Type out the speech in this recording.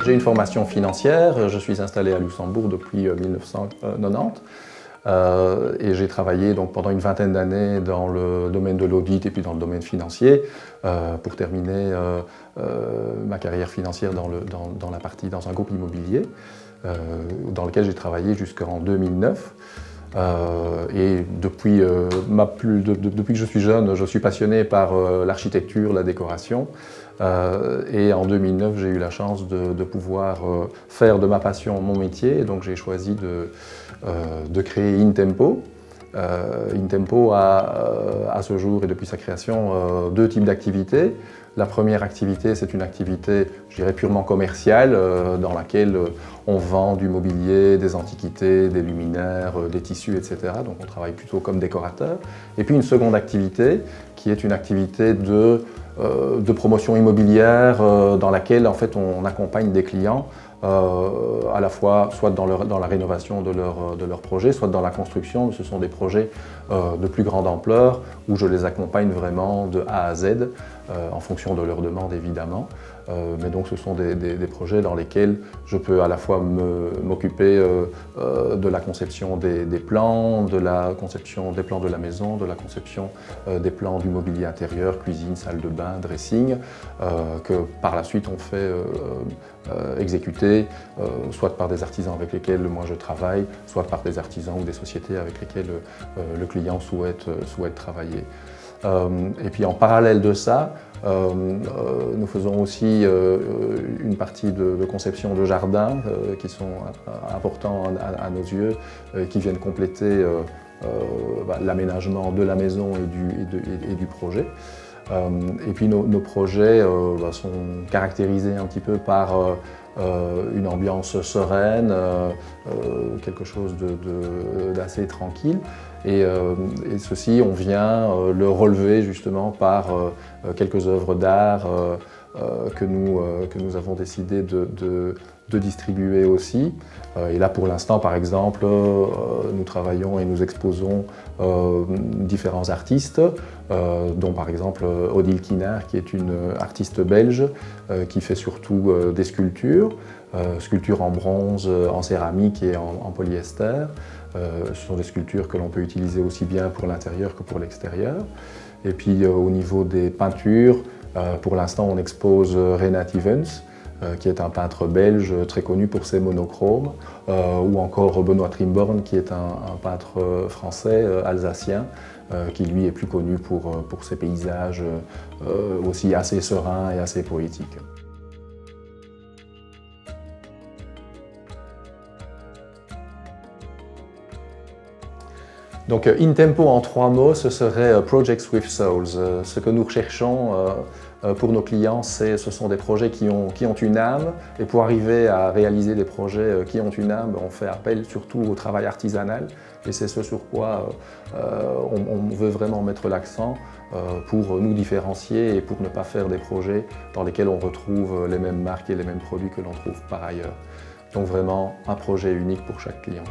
J'ai une formation financière, je suis installé à Luxembourg depuis 1990 et j'ai travaillé donc, pendant une vingtaine d'années dans le domaine de l'audit et puis dans le domaine financier pour terminer ma carrière financière dans un groupe immobilier dans lequel j'ai travaillé jusqu'en 2009. Et depuis que je suis jeune, je suis passionné par l'architecture, la décoration. Et en 2009, j'ai eu la chance de pouvoir faire de ma passion mon métier. Et donc j'ai choisi de créer InTempo. InTempo a à ce jour et depuis sa création deux types d'activités. La première activité, c'est une activité, je dirais, purement commerciale, dans laquelle on vend du mobilier, des antiquités, des luminaires, des tissus, etc. Donc on travaille plutôt comme décorateur. Et puis une seconde activité, qui est une activité de promotion immobilière, dans laquelle en fait, on accompagne des clients à la fois soit dans la rénovation de leur projet, soit dans la construction. Ce sont des projets de plus grande ampleur où je les accompagne vraiment de A à Z en fonction de leurs demandes évidemment. Mais donc ce sont des projets dans lesquels je peux à la fois m'occuper de la conception des plans, de la conception des plans de la maison, de la conception des plans du mobilier intérieur, cuisine, salle de bain, dressing, que par la suite on fait exécuter soit par des artisans avec lesquels moi je travaille, soit par des artisans ou des sociétés avec lesquelles le client souhaite travailler. Et puis en parallèle de ça, nous faisons aussi une partie de conception de jardins qui sont importants à nos yeux, qui viennent compléter l'aménagement de la maison et du projet. Et puis nos projets sont caractérisés un petit peu par une ambiance sereine, quelque chose d'assez tranquille. Et ceci, on vient le relever justement par quelques œuvres d'art que nous avons décidé de distribuer aussi. Et là, pour l'instant, par exemple, nous travaillons et nous exposons différents artistes, dont par exemple Odile Kinard, qui est une artiste belge qui fait surtout des sculptures en bronze, en céramique et en polyester. Ce sont des sculptures que l'on peut utiliser aussi bien pour l'intérieur que pour l'extérieur. Et puis au niveau des peintures, pour l'instant on expose Renat Evans, qui est un peintre belge très connu pour ses monochromes, ou encore Benoît Trimborn, qui est un peintre français alsacien, qui lui est plus connu pour ses paysages aussi assez sereins et assez poétiques. Donc InTempo en 3 mots, ce serait Projects with Souls. Ce que nous recherchons pour nos clients, ce sont des projets qui ont une âme, et pour arriver à réaliser des projets qui ont une âme, on fait appel surtout au travail artisanal, et c'est ce sur quoi on veut vraiment mettre l'accent pour nous différencier et pour ne pas faire des projets dans lesquels on retrouve les mêmes marques et les mêmes produits que l'on trouve par ailleurs. Donc vraiment un projet unique pour chaque client.